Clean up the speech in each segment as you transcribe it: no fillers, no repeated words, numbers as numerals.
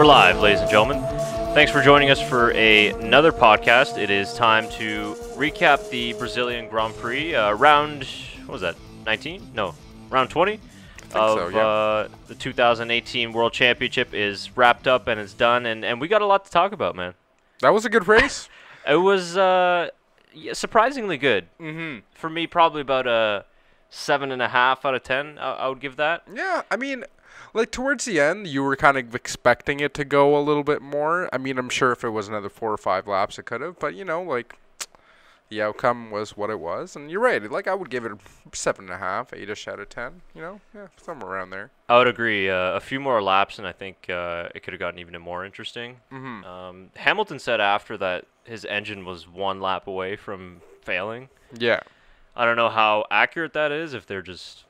live, ladies and gentlemen. Thanks for joining us for another podcast. It is time to recap the Brazilian Grand Prix round, what was that, 19? No, round 20 of the 2018 World Championship is wrapped up and it's done, and we got a lot to talk about, man. That was a good race. It was surprisingly good. For me, probably about a 7.5 out of 10. I would give that. Yeah, I mean, like towards the end, you were kind of expecting it to go a little bit more. I mean, I'm sure if it was another 4 or 5 laps, it could have. But, you know, like, the outcome was what it was. And you're right. Like, I would give it a 7.5, 8-ish out of 10. You know, yeah, somewhere around there. I would agree. A few more laps, and I think it could have gotten even more interesting. Hamilton said after that his engine was 1 lap away from failing. Yeah. I don't know how accurate that is, if they're just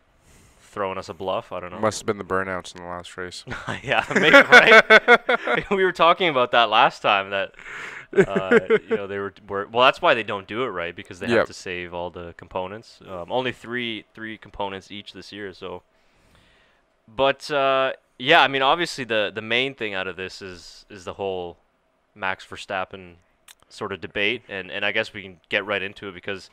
throwing us a bluff. I don't know. Must have been the burnouts in the last race. Yeah, maybe, right? We were talking about that last time, that you know, they were well, that's why they don't do it, right? Because they have to save all the components. Only three components each this year, so. But yeah, I mean, obviously the main thing out of this is the whole Max Verstappen sort of debate, and I guess we can get right into it because,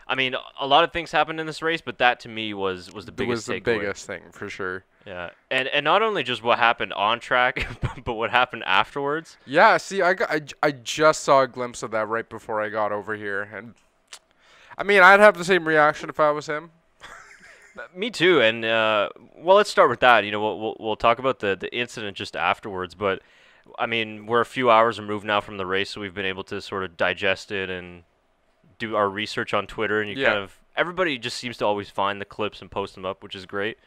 I mean, a lot of things happened in this race, but that to me was the biggest takeaway. It was the biggest thing, for sure. Yeah, and not only just what happened on track, but what happened afterwards. Yeah, see, I just saw a glimpse of that right before I got over here, and I mean, I'd have the same reaction if I was him. Me too, and well, let's start with that. You know, we'll talk about the incident just afterwards, but I mean, we're a few hours removed now from the race, so we've been able to sort of digest it and do our research on Twitter, and everybody just seems to always find the clips and post them up, which is great.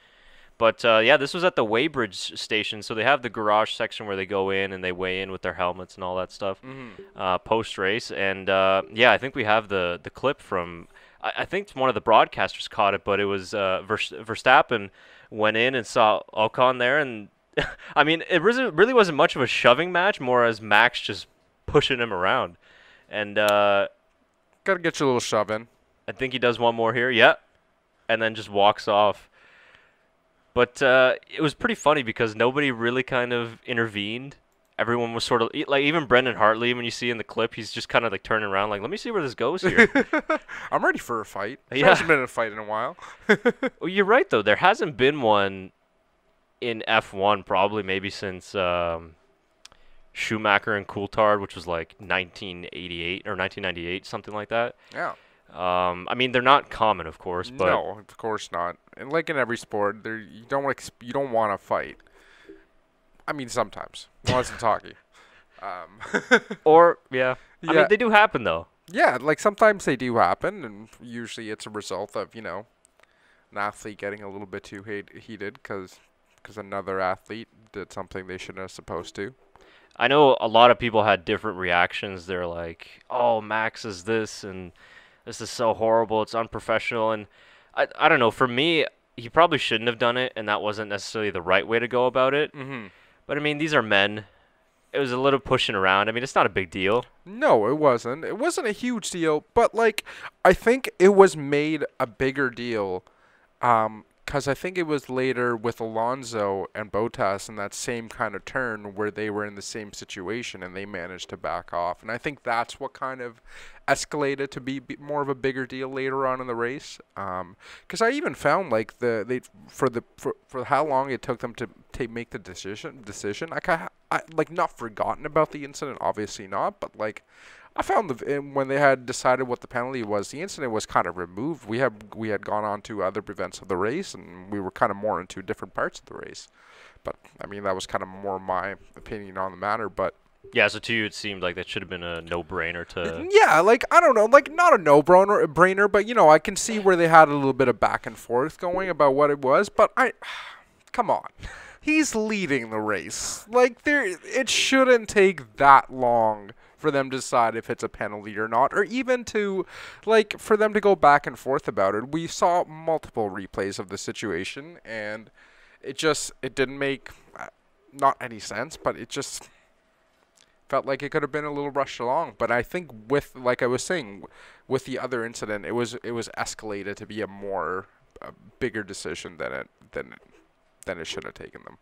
But yeah, this was at the Weybridge station, so they have the garage section where they go in and they weigh in with their helmets and all that stuff post race. And yeah, I think we have the clip from, I think one of the broadcasters caught it, but it was Verstappen went in and saw Ocon there, and I mean, it really wasn't much of a shoving match, more as Max just pushing him around, and gotta get your little shove in. I think he does one more here, and then just walks off. But it was pretty funny because nobody really kind of intervened. Everyone was sort of, like, even Brendan Hartley, when you see in the clip, he's just kind of like turning around like, let me see where this goes here. I'm ready for a fight. Yeah. There hasn't been a fight in a while. Well, you're right, though. There hasn't been one in F1 probably maybe since Schumacher and Coulthard, which was like 1988 or 1998, something like that. Yeah. I mean, they're not common, of course, but no, of course not. And like in every sport, you don't want to fight. I mean, sometimes, unless it's hockey. Or I mean, they do happen though. Yeah, like sometimes they do happen, and usually it's a result of, you know, an athlete getting a little bit too heated because another athlete did something they shouldn't have supposed to. I know a lot of people had different reactions. They're like, "Oh, Max is this, and this is so horrible. It's unprofessional." And I don't know. For me, he probably shouldn't have done it, and that wasn't necessarily the right way to go about it. But I mean, these are men. It was a little pushing around. I mean, it's not a big deal. No, it wasn't. It wasn't a huge deal, but like, I think it was made a bigger deal. Because I think it was later with Alonso and Bottas in that same kind of turn where they were in the same situation and they managed to back off. And I think that's what kind of escalated to be more of a bigger deal later on in the race. Because I even found like for how long it took them to make the decision. I like not forgotten about the incident, obviously not, but like, I found when they had decided what the penalty was, the incident was kind of removed. We had gone on to other events of the race, and we were kind of more into different parts of the race. But I mean, that was kind of more my opinion on the matter. But yeah, so to you, it seemed like that should have been a no-brainer to. Yeah, like I don't know, like not a no-brainer, but you know, I can see where they had a little bit of back and forth going about what it was. But come on. He's leading the race. Like it shouldn't take that long for them to decide if it's a penalty or not, or even to, like, for them to go back and forth about it. We saw multiple replays of the situation, and it didn't make not any sense, but it just felt like it could have been a little rushed along. But I think with, like I was saying, with the other incident, it was escalated to be a bigger decision than it should have taken them.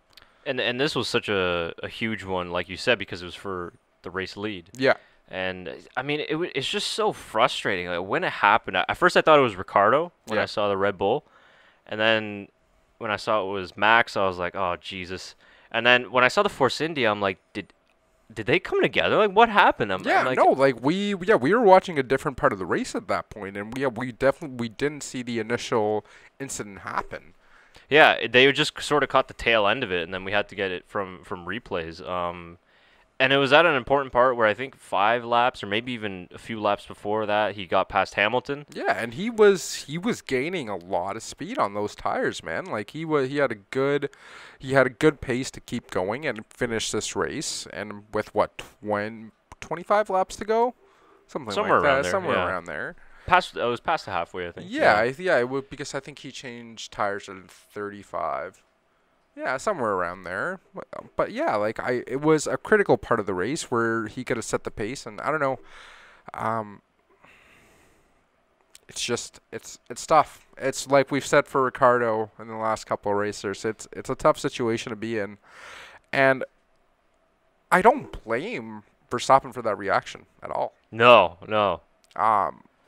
And this was such a huge one, like you said, because it was for the race lead. Yeah. And I mean, it's just so frustrating. Like when it happened, at first I thought it was Ricardo when Yeah. I saw the Red Bull, and then when I saw it was Max, I was like, oh Jesus. And then when I saw the Force India, I'm like, did they come together? Like what happened? Yeah, like, no, like we were watching a different part of the race at that point, and we didn't see the initial incident happen. yeah, they just sort of caught the tail end of it, and then we had to get it from replays. And it was at an important part where I think 5 laps or maybe even a few laps before that he got past Hamilton. Yeah, and he was gaining a lot of speed on those tires, man. Like he had a good pace to keep going and finish this race. And with what 25 laps to go, something Somewhere like around that, there, somewhere yeah. around there. It was past the halfway, I think. Yeah, yeah, it would because I think he changed tires at 35. Yeah, somewhere around there. But yeah, like it was a critical part of the race where he could have set the pace, and I don't know. It's just it's tough. It's like we've said for Ricardo in the last couple of racers. It's a tough situation to be in, and I don't blame Verstappen for that reaction at all. No, no.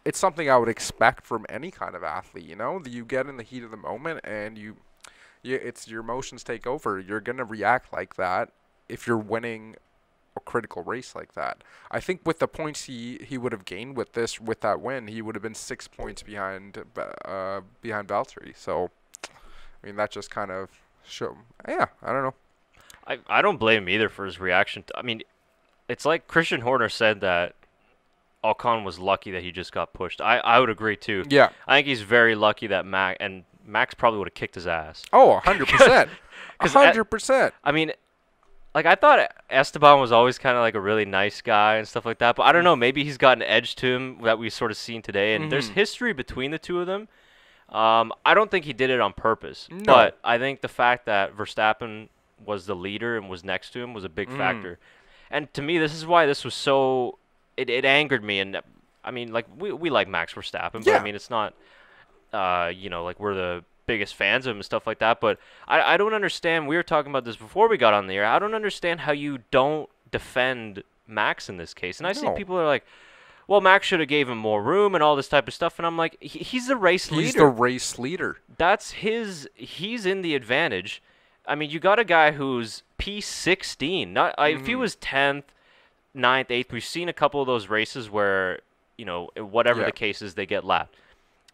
It's something I would expect from any kind of athlete. You know, you get in the heat of the moment, and it's your emotions take over. You're gonna react like that if you're winning a critical race like that. I think with the points he would have gained with that win, he would have been 6 points behind Valtteri. So, I mean, that just kind of show. Yeah, I don't know. I don't blame him either for his reaction. I mean, it's like Christian Horner said that Ocon was lucky that he just got pushed. I would agree too. Yeah. I think he's very lucky that Max probably would have kicked his ass. Oh, 100%. 100%. I mean, like I thought Esteban was always kind of like a really nice guy and stuff like that, but I don't know, maybe he's got an edge to him that we've sort of seen today, and there's history between the two of them. I don't think he did it on purpose, but I think the fact that Verstappen was the leader and was next to him was a big factor. And to me, this is why this was so it angered me. And I mean, like we like Max Verstappen, but I mean, it's not like we're the biggest fans of him and stuff like that. But I don't understand. We were talking about this before we got on the air. I don't understand how you don't defend Max in this case. And I see people are like, well, Max should have gave him more room and all this type of stuff. And I'm like, he's the race leader. He's the race leader. He's in the advantage. I mean, you got a guy who's P16. If he was 10th, 9th, 8th, we've seen a couple of those races where, whatever the case is, they get lapped.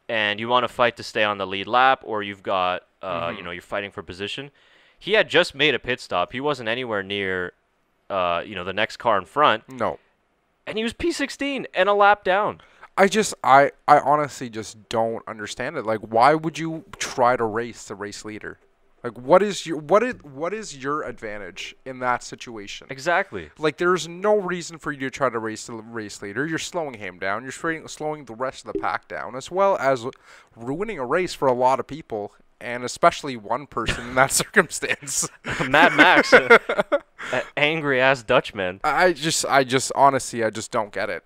And you want to fight to stay on the lead lap, or you've got, you're fighting for position. He had just made a pit stop. He wasn't anywhere near, the next car in front. No. And he was P16 and a lap down. I honestly just don't understand it. Like, why would you try to race the race leader? Like, what is your advantage in that situation? Exactly. Like, there's no reason for you to try to race the race leader. You're slowing him down. You're slowing the rest of the pack down, as well as ruining a race for a lot of people, and especially one person in that circumstance. Mad Max, angry ass Dutchman. I just honestly, I just don't get it.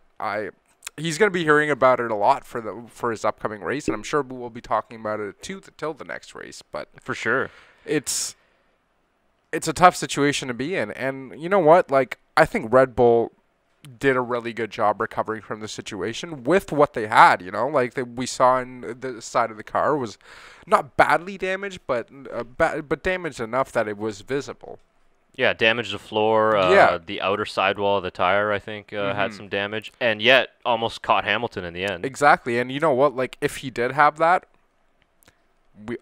He's going to be hearing about it a lot for his upcoming race, and I'm sure we'll be talking about it till the next race. But for sure, it's a tough situation to be in, and you know what? Like, I think Red Bull did a really good job recovering from the situation with what they had. Like we saw in the side of the car was not badly damaged, but damaged enough that it was visible. Yeah, damaged the floor. The outer sidewall of the tire, I think, had some damage, and yet almost caught Hamilton in the end. Exactly, and you know what? Like, if he did have that, we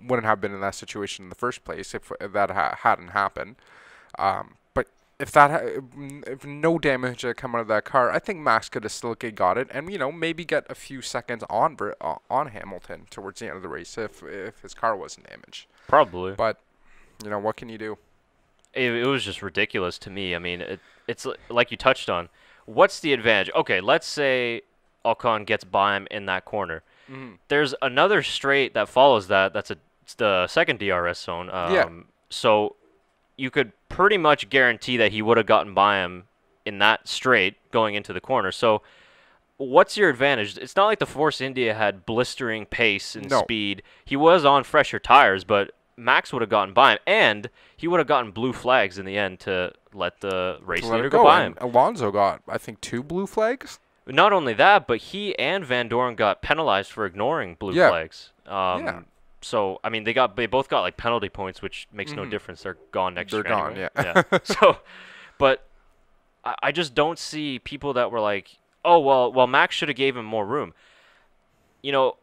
wouldn't have been in that situation in the first place if that hadn't happened. But if no damage had come out of that car, I think Max could have still got it, and maybe get a few seconds on Hamilton towards the end of the race if his car wasn't damaged. Probably. But what can you do? It was just ridiculous to me. I mean, it's like you touched on. What's the advantage? Okay, let's say Ocon gets by him in that corner. There's another straight that follows that. It's the second DRS zone. So you could pretty much guarantee that he would have gotten by him in that straight going into the corner. So what's your advantage? It's not like the Force India had blistering pace and speed. He was on fresher tires, but Max would have gotten by him, and he would have gotten blue flags in the end to let the race To let leader it go by him. And Alonso got, I think, 2 blue flags. Not only that, but he and Van Dorn got penalized for ignoring blue flags. Yeah. So I mean, they both got like penalty points, which makes no difference. They're gone next year. They're gone. Anyway. Yeah. So, but I just don't see people that were like, oh well, Max should have gave him more room. You know,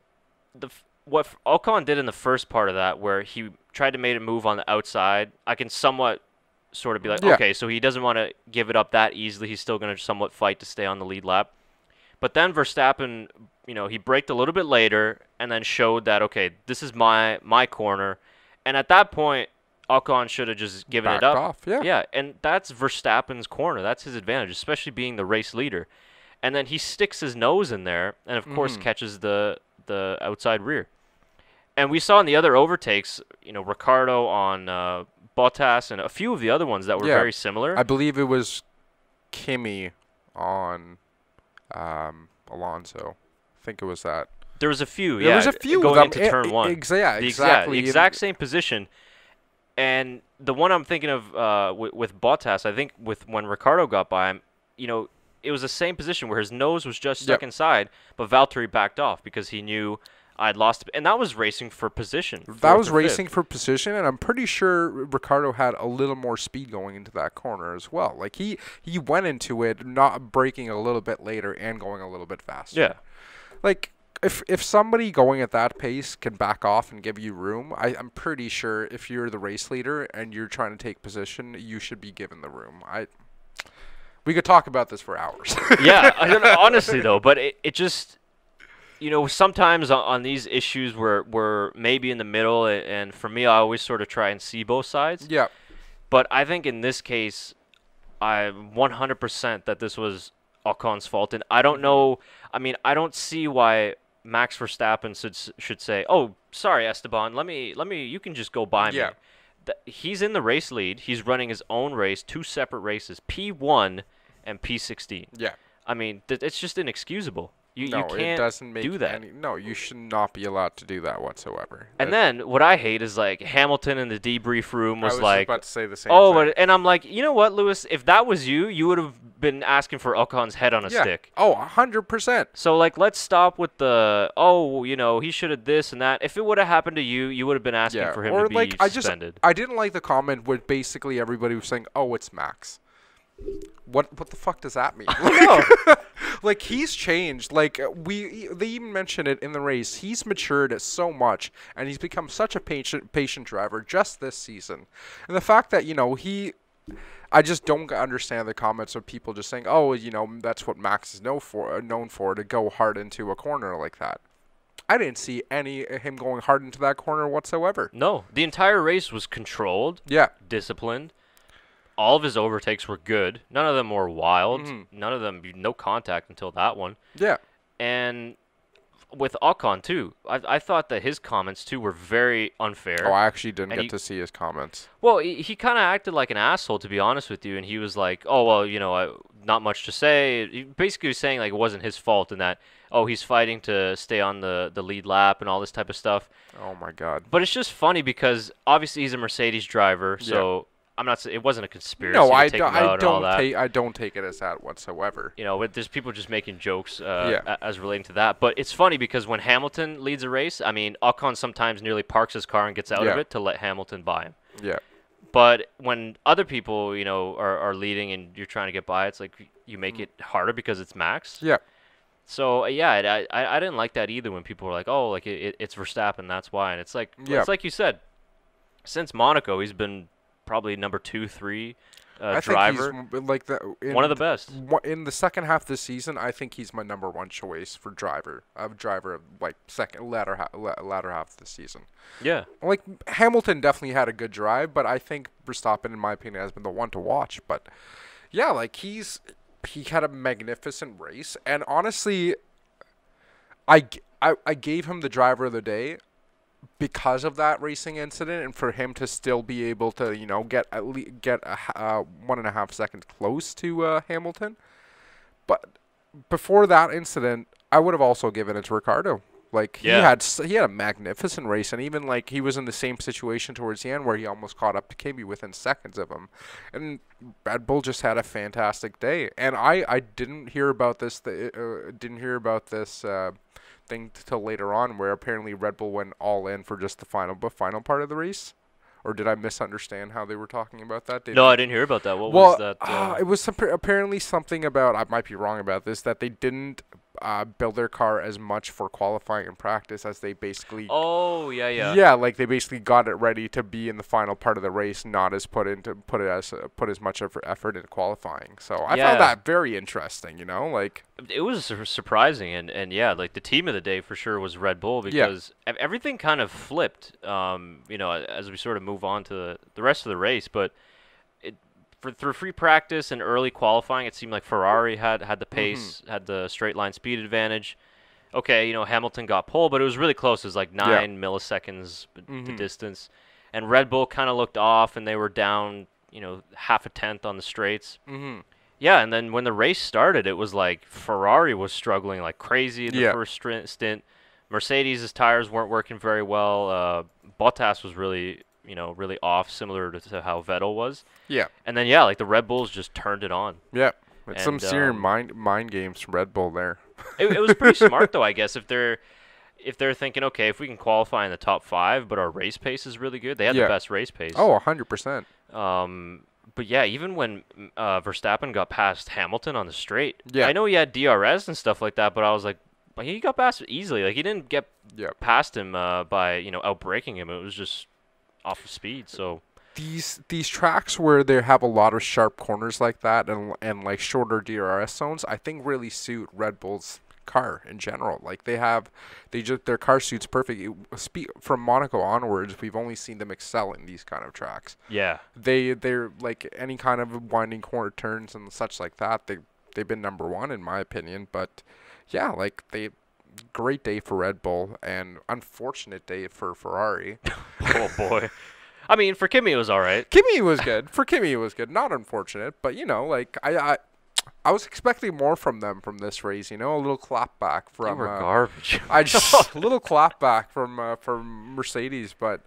what Ocon did in the first part of that, where he tried to make a move on the outside, I can somewhat sort of be like, okay, so he doesn't want to give it up that easily. He's still going to somewhat fight to stay on the lead lap. But then Verstappen, he braked a little bit later and then showed that, okay, this is my corner. And at that point, Ocon should have just given it up. Off, yeah. Yeah, and that's Verstappen's corner. That's his advantage, especially being the race leader. And then he sticks his nose in there and, of course, catches the outside rear. And we saw in the other overtakes, Ricciardo on Bottas and a few of the other ones that were very similar. I believe it was Kimi on Alonso. I think it was that. There was a few, There was a few going into turn one. Exactly. The exact same position. And the one I'm thinking of with Bottas, I think when Ricciardo got by him, it was the same position where his nose was just stuck inside, but Valtteri backed off because he knew I'd lost, and that was racing for position. That was racing for position, and I'm pretty sure Ricciardo had a little more speed going into that corner as well. Like he went into it not braking a little bit later and going a little bit faster. Yeah. Like if somebody going at that pace can back off and give you room, I'm pretty sure if you're the race leader and you're trying to take position, you should be given the room. We could talk about this for hours. Yeah, honestly though, but it just. Sometimes on these issues we're maybe in the middle, and for me, I always sort of try and see both sides. Yeah. But I think in this case, I 100% that this was Ocon's fault, and I don't know. I mean, I don't see why Max Verstappen should say, "Oh, sorry, Esteban. Let me. You can just go by me." He's in the race lead. He's running his own race, 2 separate races, P1 and P16. Yeah. I mean, it's just inexcusable. You can't it doesn't make do that. No, you should not be allowed to do that whatsoever. And then what I hate is like Hamilton in the debrief room was like, about to say the same thing. thing. And I'm like, you know what, Lewis? If that was you, you would have been asking for Ocon's head on a stick. Oh, 100%. So like, let's stop with the he should have this and that. If it would have happened to you, you would have been asking for him to be suspended. I didn't like the comment where basically everybody was saying, "Oh, it's Max." What the fuck does that mean? Like he's changed. Like they even mentioned it in the race. He's matured so much, and he's become such a patient driver just this season. And the fact that I just don't understand the comments of people just saying, "Oh, that's what Max is known for to go hard into a corner like that." I didn't see him going hard into that corner whatsoever. No, the entire race was controlled. Yeah, disciplined. All of his overtakes were good. None of them were wild. None of them, no contact until that one. Yeah. And with Ocon, too, I thought that his comments, too, were very unfair. Oh, I actually didn't get to see his comments. Well, he kind of acted like an asshole, to be honest with you. And he was like, oh, well, not much to say. He basically was saying like it wasn't his fault and that, he's fighting to stay on the lead lap and all this type of stuff. Oh, my God. But it's just funny because obviously he's a Mercedes driver, so... Yeah. I'm not saying it wasn't a conspiracy. No, I don't take it as that whatsoever. But there's people just making jokes as relating to that. But it's funny because when Hamilton leads a race, I mean, Ocon sometimes nearly parks his car and gets out of it to let Hamilton by him. Yeah. But when other people, are leading and you're trying to get by, it's like you make it harder because it's Max. Yeah. So I didn't like that either when people were like, oh, like it's Verstappen, that's why, and it's like you said, since Monaco, he's been probably number 2, 3 driver. Think he's like one of the best. In the second half of the season, I think he's my number 1 choice for driver of like latter half of the season. Yeah. Like Hamilton definitely had a good drive, but I think Verstappen, in my opinion, has been the one to watch. But yeah, like he had a magnificent race, and honestly, I gave him the driver of the day because of that racing incident, and for him to still be able to get at least get 1.5 seconds close to Hamilton. But before that incident, I would have also given it to Ricciardo. Like Yeah. he had a magnificent race, and even like he was in the same situation towards the end where he almost caught up to Kimi within seconds of him. And Red Bull just had a fantastic day. And I didn't hear about this thing till later on, where apparently Red Bull went all in for just the final part of the race. Or did I misunderstand how they were talking about that? No, I didn't hear about that. What was Well, that? it was apparently something about, I might be wrong about this, that they didn't build their car as much for qualifying and practice as they basically. Oh, yeah, yeah. Yeah, like they basically got it ready to be in the final part of the race, not as put as much effort into qualifying. So I Yeah. found that very interesting. Like It was surprising, and yeah, like the team of the day for sure was Red Bull because everything kind of flipped, as we sort of move on to the rest of the race. But through free practice and early qualifying, it seemed like Ferrari had the pace, had the straight line speed advantage. Okay, Hamilton got pole, but it was really close. It was like 9 milliseconds the distance, and Red Bull kind of looked off, and they were down, half a tenth on the straights. Yeah, and then when the race started, it was like Ferrari was struggling like crazy in the first stint. Mercedes' tires weren't working very well. Bottas was really off, similar to how Vettel was. Yeah. And then like the Red Bulls just turned it on. Yeah. It's some And, serious mind games from Red Bull there. It was pretty smart though, I guess, if they're thinking, okay, if we can qualify in the top 5, but our race pace is really good. They had the best race pace. Oh, 100%. But yeah, even when Verstappen got past Hamilton on the straight, Yeah. I know he had DRS and stuff like that, but I was like, he got past it easily. Like he didn't get past him by outbraking him. It was just off of speed. So these tracks where they have a lot of sharp corners like that and like shorter DRS zones, I think really suit Red Bull's car in general. Like their car suits perfect. From Monaco onwards, we've only seen them excel in these kind of tracks. yeah, They're like any kind of winding corner turns and such like that. They've been number one in my opinion. But yeah, like great day for Red Bull and unfortunate day for Ferrari. oh boy. I mean, for Kimi it was all right. Kimi was good. For Kimi it was good. Not unfortunate, but like I was expecting more from them from this race. A little clapback from. They were garbage. A little clapback from Mercedes, but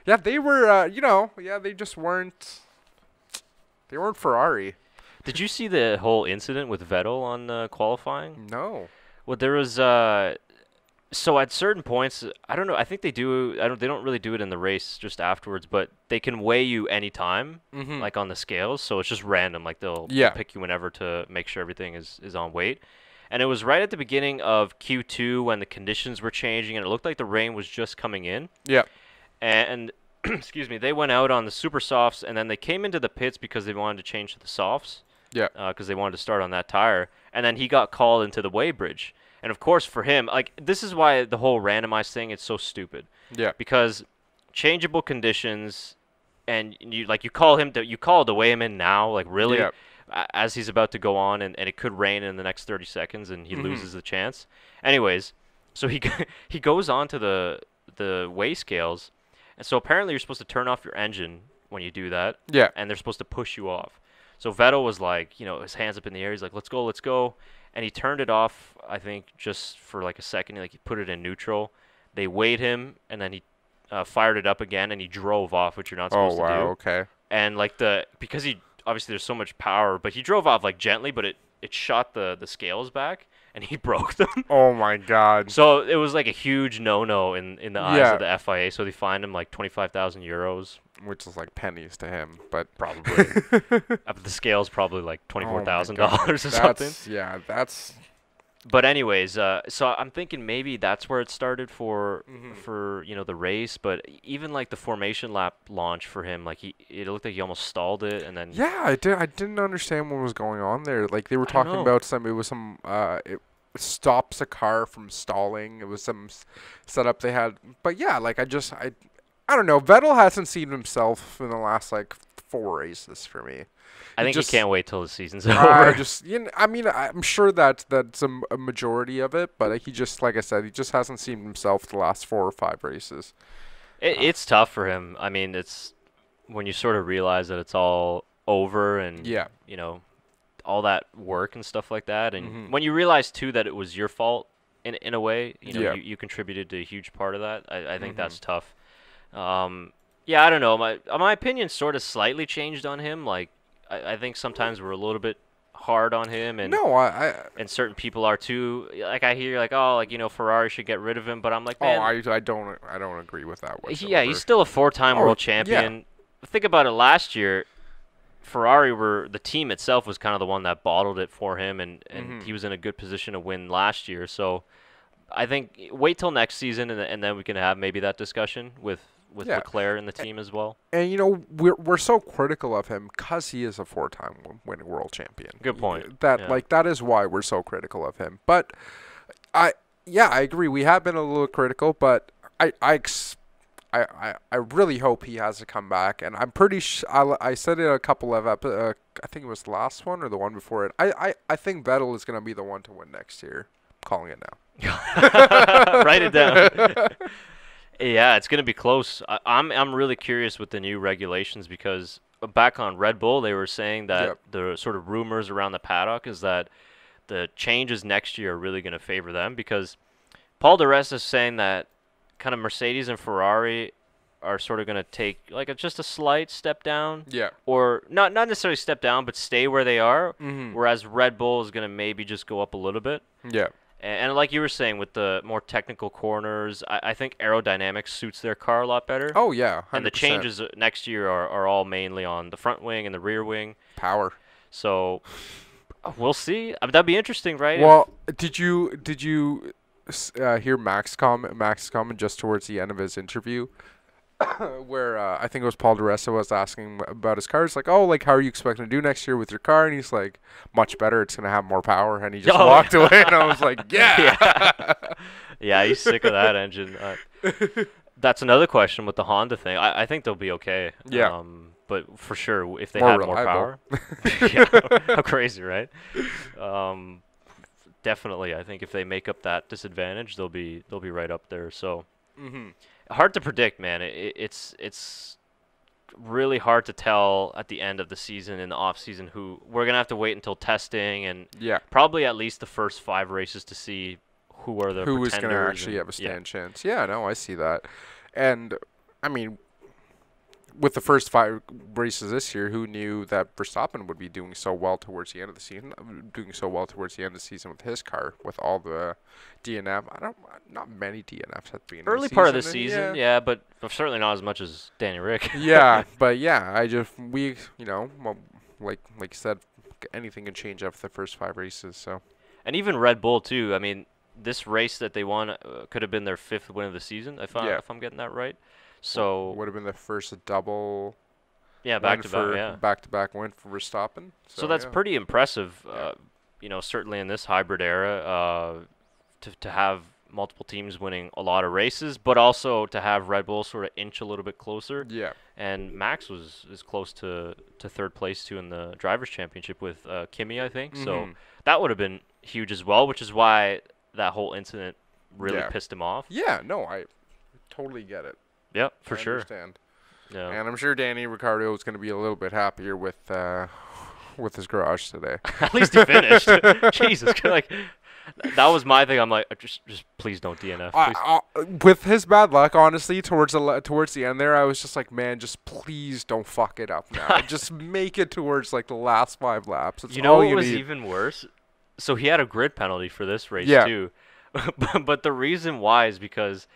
yeah, they were. They just weren't. They weren't Ferrari. Did you see the whole incident with Vettel on qualifying? No. Well, there was so at certain points, I don't know. I think they do. They don't really do it in the race, just afterwards. But they can weigh you anytime, like on the scales. So it's just random. Like they'll pick you whenever to make sure everything is on weight. And it was right at the beginning of Q2 when the conditions were changing, and it looked like the rain was just coming in. Yeah. And excuse me, they went out on the super softs, and then they came into the pits because they wanted to change to the softs. Yeah. Because they wanted to start on that tire, and then he got called into the weighbridge. And of course, for him, like this is why the whole randomized thing is so stupid. Yeah. Because changeable conditions, and you call to weigh him in now, like really, as he's about to go on, and it could rain in the next 30 seconds, and he loses the chance. Anyways, so he he goes on to the weigh scales, and so apparently you're supposed to turn off your engine when you do that. Yeah. And they're supposed to push you off. So Vettel was like, his hands up in the air. He's like, let's go. And he turned it off, I think, just for like a second. Like he put it in neutral. They weighed him, and then he fired it up again, and he drove off, which you're not supposed to do. Oh, wow, okay. And like because he, obviously there's so much power, but he drove off like gently, but it shot the scales back, and he broke them. Oh, my God. So it was like a huge no-no in the eyes of the FIA. So they fined him like 25,000 euros. Which is like pennies to him, but probably. The scale's probably like $24,000 or something. Yeah, that's. But anyways, so I'm thinking maybe that's where it started for the race. But even like the formation lap launch for him, like it looked like he almost stalled it, and then. Yeah, I didn't understand what was going on there. Like they were talking about it stops a car from stalling. It was some setup they had, but yeah, like I don't know. Vettel hasn't seen himself in the last like 4 races for me. I think he can't wait till the season's over. I'm sure that's a majority of it, but he just, like I said, he just hasn't seen himself the last 4 or 5 races. It's tough for him. I mean, it's when you sort of realize that it's all over, and all that work and stuff like that, and when you realize too that it was your fault in a way. You know, Yeah. you contributed to a huge part of that. I think that's Mm-hmm. tough. Yeah, I don't know. My opinion sort of slightly changed on him. Like, I think sometimes we're a little bit hard on him, No, and certain people are too. Like, I hear like, oh, like, Ferrari should get rid of him, but I'm like, oh, man, I don't agree with that yeah, he's whatsoever. still a four-time Oh, world yeah. champion. Think about it. Last year, Ferrari were the team itself was kind of the one that bottled it for him, and Mm-hmm. he was in a good position to win last year. So I think wait till next season, and then we can have maybe that discussion with Yeah. Leclerc and the team as well. And we're so critical of him because he is a four-time winning world champion. Good point. That Yeah. that is why we're so critical of him. But I yeah, I agree. We have been a little critical, but I really hope he has to come back. And I'm pretty I said it a couple of I think it was the last one or the one before it. I think Vettel is going to be the one to win next year. I'm calling it now. Write it down. Yeah, it's gonna be close. I'm really curious with the new regulations because back on Red Bull they were saying that Yep. the sort of rumors around the paddock is that the changes next year are really gonna favor them because Paul di Resta is saying that kind of Mercedes and Ferrari are sort of gonna take like just a slight step down, Yeah. or not necessarily step down, but stay where they are. Mhm. Whereas Red Bull is gonna maybe just go up a little bit. Yeah. And like you were saying, with the more technical corners, I think aerodynamics suits their car a lot better. Oh yeah. 100%. And the changes next year are all mainly on the front wing and the rear wing. Power. So we'll see. I mean, that'd be interesting, right? Well, did you hear Max comment just towards the end of his interview, where I think it was Paul di Resta was asking about his car. It's like, oh, like how are you expecting to do next year with your car? And he's like, much better. It's gonna have more power. And he just Oh, walked away. And I was like, yeah. Yeah. Yeah, he's sick of that engine. That's another question with the Honda thing. I think they'll be okay. Yeah. But for sure, if they More had more reliable. power. Yeah, how crazy, right? Um, Definitely. I think if they make up that disadvantage, they'll be right up there. So Mhm. hard to predict, man. It's really hard to tell at the end of the season and the off season who we're gonna have to wait until testing and Yeah. probably at least the first 5 races to see who are the Who is gonna pretenders actually and- have a yeah. stand chance? Yeah. No, I see that. And I mean, with the first 5 races this year, who knew that Verstappen would be doing so well towards the end of the season? Doing so well towards the end of the season with his car, with all the DNF. Not many DNFs at the beginning. Early of the part of the season, season, yeah, but certainly not as much as Danny Rick. Yeah, but yeah, well, like you said, anything can change after the first 5 races. So And even Red Bull too. I mean, this race that they won could have been their 5th win of the season, Yeah. if I'm getting that right. So would have been the first double yeah, back to back, yeah. back-to-back win for Verstappen. So that's yeah. pretty impressive. Yeah. Certainly in this hybrid era, to have multiple teams winning a lot of races, but also to have Red Bull sort of inch a little bit closer. Yeah. And Max is close to 3rd place too in the drivers' championship with Kimi, I think. So Mhm. that would have been huge as well, which is why that whole incident really Yeah. pissed him off. Yeah, no, I totally get it. Yeah, for I sure. understand. Yeah. And I'm sure Danny Ricciardo is going to be a little bit happier with his garage today. At least he finished. Jesus, like that was my thing. I'm like, just please don't DNF. Please. With his bad luck, honestly, towards the end there, I was just like, man, just please don't fuck it up now. Just make it towards like the last 5 laps. That's You know all what you was need. even worse? So he had a grid penalty for this race Yeah. too, but the reason why is because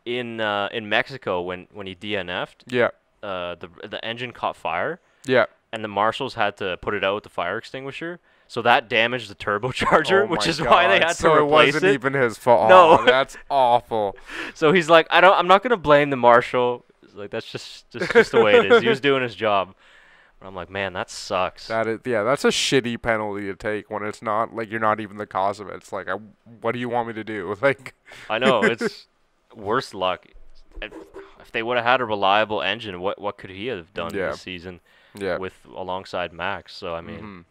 in Mexico when he DNF'd, Yeah. the engine caught fire Yeah. and the marshals had to put it out with the fire extinguisher. So that damaged the turbocharger, Oh which my is why they God. had so to it replace wasn't it. even his fault. No. Oh, that's awful. So he's like, I'm not gonna blame the marshal. He's like, that's just the way it is. He was doing his job. But I'm like, man, that sucks. That's a shitty penalty to take when it's not like you're not even the cause of it. It's like, what do you want me to do? Like, I know, it's worse luck. If they would have had a reliable engine, what could he have done Yeah. this season yeah. with alongside Max? So I mean, Mhm.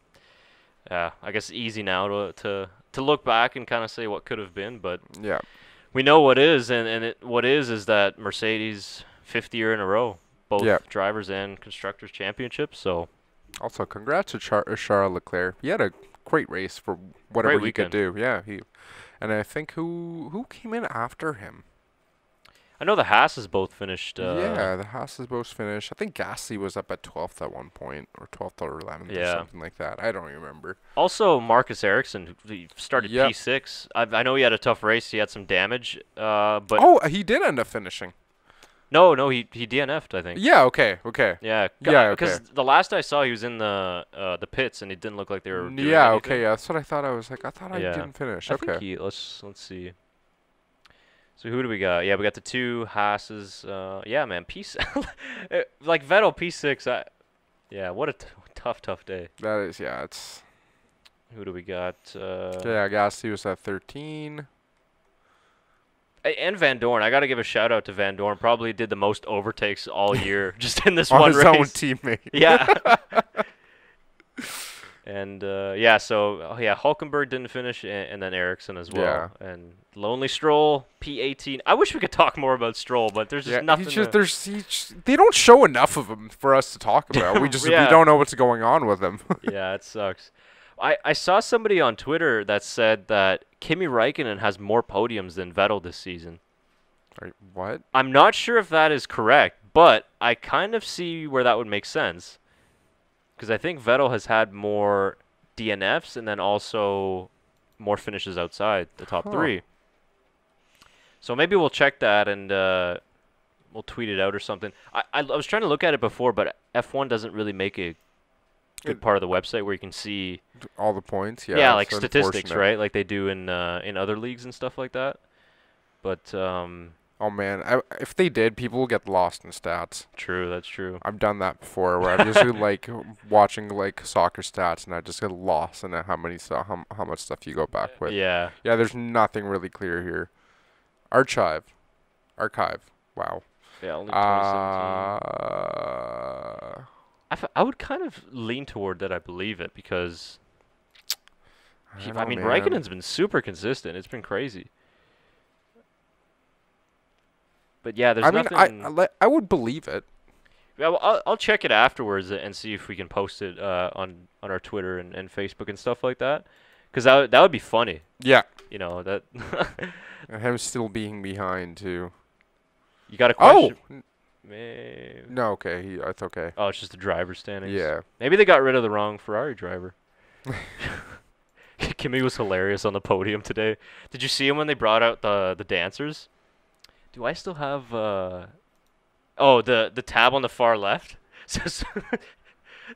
yeah, I guess it's easy now to look back and kind of say what could have been, but Yeah. we know what is, and what is that Mercedes 5th year in a row, both Yeah. drivers and constructors championships. So Also, congrats to Charles Leclerc. He had a great race for whatever Great he could weekend. do. Yeah, And I think who came in after him? I know the Haas's both finished. Yeah, the Haas is both finished. I think Gasly was up at 12th at one point, or 12th or 11th or Yeah. something like that. I don't remember. Also, Marcus Ericsson, he started Yep. P6. I know he had a tough race. He had some damage. But Oh, he did end up finishing. no, he DNF'd, I think. Yeah, okay. Yeah, Yeah, because okay. the last I saw, he was in the pits, and it didn't look like they were. Doing Yeah, anything. okay. Yeah, that's what I thought. I was like, I thought I Yeah. didn't finish. I Okay. think let's see. So who do we got? Yeah, we got the two Haas's. Yeah, man, like Vettel P6. Yeah, what a tough day. That is, yeah, it's. Who do we got? Yeah, Gasly was at 13. And Van Dorn. I got to give a shout out to Van Dorn. Probably did the most overtakes all year, just in this On one his race. own teammate. Yeah. And yeah, so Hulkenberg didn't finish, and then Ericsson as well. Yeah. And Lonely Stroll P18. I wish we could talk more about Stroll, but there's just nothing. They don't show enough of him for us to talk about. We Yeah. we don't know what's going on with him. Yeah, it sucks. I saw somebody on Twitter that said that Kimi Räikkönen has more podiums than Vettel this season. Right, what? I'm not sure if that is correct, but I kind of see where that would make sense. Because I think Vettel has had more DNFs and then also more finishes outside the top three. So maybe we'll check that and we'll tweet it out or something. I was trying to look at it before, but F1 doesn't really make a good part of the website where you can see all the points. Yeah, like it's statistics, unfortunate. right? Like they do in other leagues and stuff like that. But Oh man, if they did, people will get lost in stats. true, that's true. I've done that before, where I'm just like watching like soccer stats, and I just get lost in how much stuff you go back with. Yeah. Yeah, there's nothing really clear here. Archive. Wow. Yeah, only 2017. I would kind of lean toward that I believe it because I mean Raikkonen's been super consistent. It's been crazy. But yeah, there's nothing. I would believe it. Yeah, well, I'll check it afterwards and see if we can post it on our Twitter and Facebook and stuff like that, because that would be funny. Yeah. You know that. And him still being behind too. You got a question? Oh. Maybe. No, okay. It's okay. Oh, it's just the driver standings. Yeah. Maybe they got rid of the wrong Ferrari driver. Kimi was hilarious on the podium today. Did you see him when they brought out the dancers? Do I still have the tab on the far left?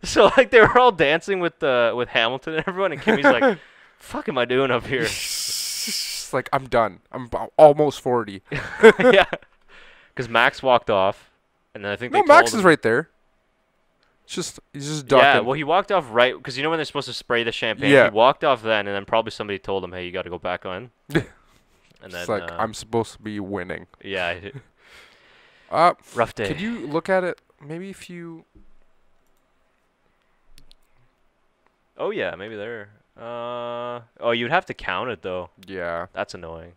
So like they were all dancing with Hamilton and everyone, and Kimmy's like, "Fuck, am I doing up here?" It's like I'm done. I'm almost 40. Yeah, because Max walked off, and then I think No, Max is right there. He's just ducking. Yeah, well, he walked off right because you know when they're supposed to spray the champagne. Yeah. He walked off then, and then probably somebody told him, "Hey, you got to go back on." And then it's like I'm supposed to be winning. Yeah. Rough day. Could you look at it? Maybe if you. Oh yeah, maybe there. Oh, you'd have to count it though. Yeah. That's annoying.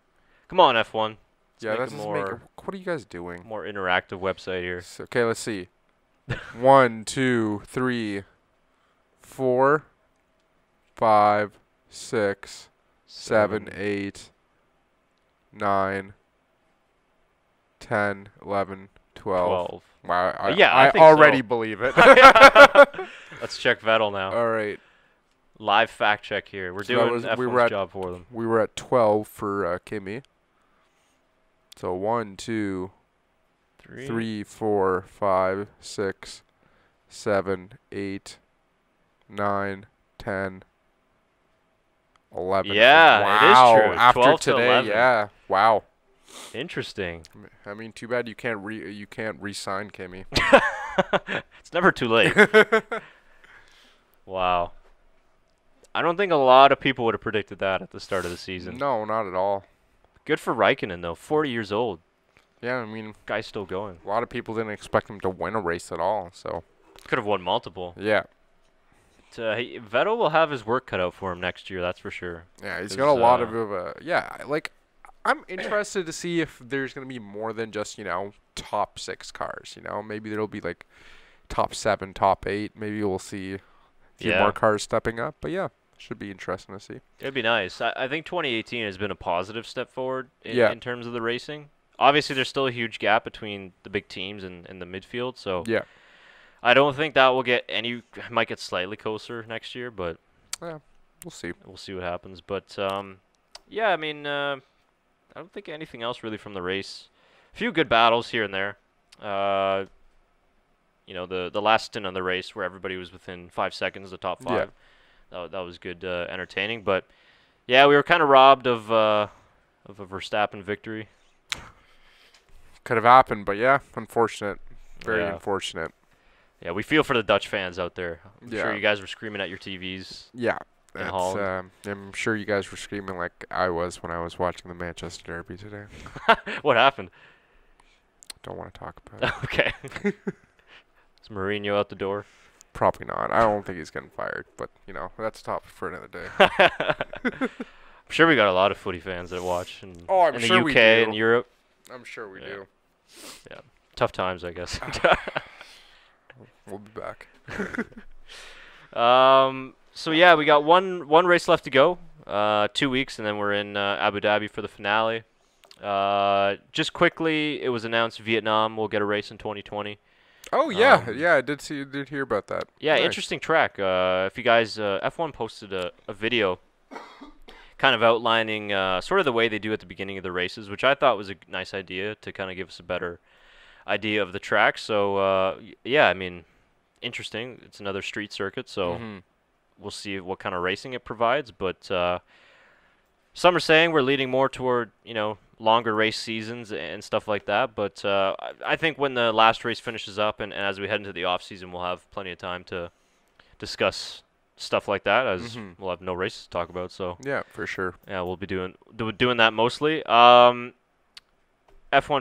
Come on, F1. Yeah, Let's that's make a more what are you guys doing? more interactive website here. Okay, let's see. 1, 2, 3, 4, 5, 6, 7, 8, 9, 10, 11, 12. Wow, I think already so. believe it. Let's check Vettel now. All right. Live fact check here. We're doing F1's job for them. We were at 12 for Kimi. So 1, 2, 3, 4, 5, 6, 7, 8, 9, 10, 11. Yeah, wow. it is true. After 12 to today, 11. yeah. Wow. Interesting. I mean, too bad you can't re-sign Kimi. It's never too late. Wow. I don't think a lot of people would have predicted that at the start of the season. No, not at all. Good for Raikkonen though. 40 years old. Yeah, I mean, Guy's still going. a lot of people didn't expect him to win a race at all. So Could have won multiple. yeah, Vettel will have his work cut out for him next year. That's for sure. yeah, he's got a lot of like. I'm interested to see if there's gonna be more than just top 6 cars. Maybe there'll be like top 7, top 8. Maybe we'll see a few more cars stepping up. But yeah, Should be interesting to see. It'd be nice. I think 2018 has been a positive step forward Yeah. in terms of the racing. Obviously, there's still a huge gap between the big teams and the midfield, so Yeah. I don't think that will get any. Might get slightly closer next year, but Yeah, we'll see. we'll see what happens. But yeah, I mean, I don't think anything else really from the race. A few good battles here and there. You know, the last stint on the race where everybody was within 5 seconds of the top five. That was good, entertaining. But yeah, we were kind of robbed of a Verstappen victory. Could have happened, but yeah, unfortunate. Very Yeah. unfortunate. Yeah, we feel for the Dutch fans out there. I'm Yeah. sure you guys were screaming at your TVs. Yeah. In It's, Holland. I'm sure you guys were screaming like I was when I was watching the Manchester Derby today. What happened? Don't want to talk about it. Okay. Is Mourinho out the door? Probably not. I don't think he's getting fired, but you know that's a topic for another day. I'm sure we got a lot of footy fans that watch in, Oh, I'm in sure the we UK do. and Europe. I'm sure we Yeah. do. Tough times, I guess. We'll be back. So yeah, we got one race left to go. 2 weeks, and then we're in Abu Dhabi for the finale. Just quickly, it was announced Vietnam will get a race in 2020. Oh yeah, Um, yeah. I did hear about that. Yeah, Nice. interesting track. If you guys, F1 posted a video kind of outlining sort of the way they do at the beginning of the races, which I thought was a nice idea to kind of give us a better idea of the track. So yeah, I mean, interesting. It's another street circuit, so Mhm. we'll see what kind of racing it provides. But some are saying we're leading more toward, you know, longer race seasons and stuff like that. But I think when the last race finishes up and as we head into the off season, we'll have plenty of time to discuss stuff like that, as Mhm. we'll have no races to talk about. So Yeah, for sure. yeah, we'll be doing that mostly. F1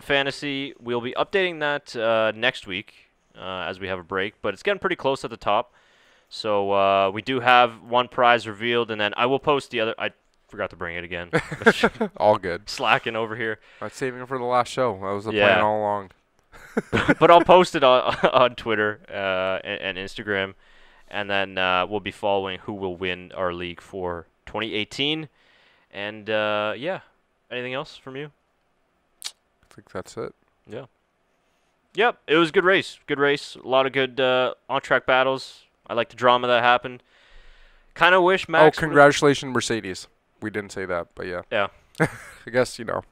Fantasy, we'll be updating that next week as we have a break, but it's getting pretty close at the top. So we do have one prize revealed, and then I will post the other. I forgot to bring it again. All good. Slacking over here. I'm saving it for the last show. That was the Yeah. plan all along. But I'll post it on Twitter and Instagram, and then we'll be following who will win our league for 2018. And yeah, anything else from you? I think that's it. Yeah. Yep, it was a good race. Good race. A lot of good on-track battles. I like the drama that happened. Kind of wish Max. Oh, congratulations, Mercedes. We didn't say that, but yeah. Yeah. I guess, you know.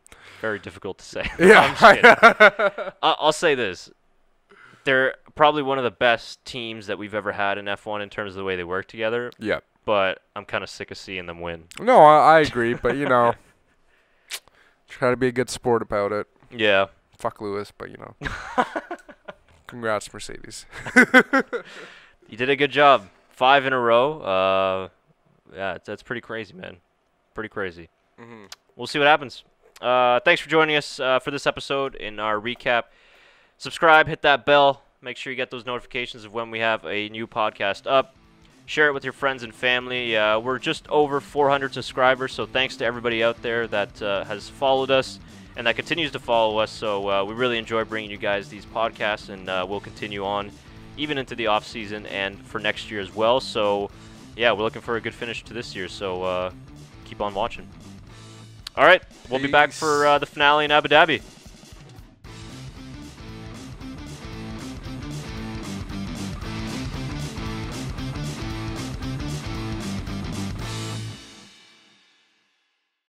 Very difficult to say. Yeah. I'm just kidding. I'll say this. They're probably one of the best teams that we've ever had in F1 in terms of the way they work together, Yeah. but I'm kind of sick of seeing them win. No, I agree, but, you know, try to be a good sport about it. Yeah. Fuck Lewis, but, you know. Congrats, Mercedes. You did a good job. 5 in a row. Yeah, that's pretty crazy, man. Pretty crazy. Mm-hmm. We'll see what happens. Thanks for joining us for this episode in our recap. Subscribe, hit that bell. Make sure you get those notifications of when we have a new podcast up. Share it with your friends and family. We're just over 400 subscribers, so thanks to everybody out there that has followed us and that continues to follow us. So we really enjoy bringing you guys these podcasts, and we'll continue on even into the off season and for next year as well. So yeah, we're looking for a good finish to this year. So keep on watching. All right, we'll be back for the finale in Abu Dhabi.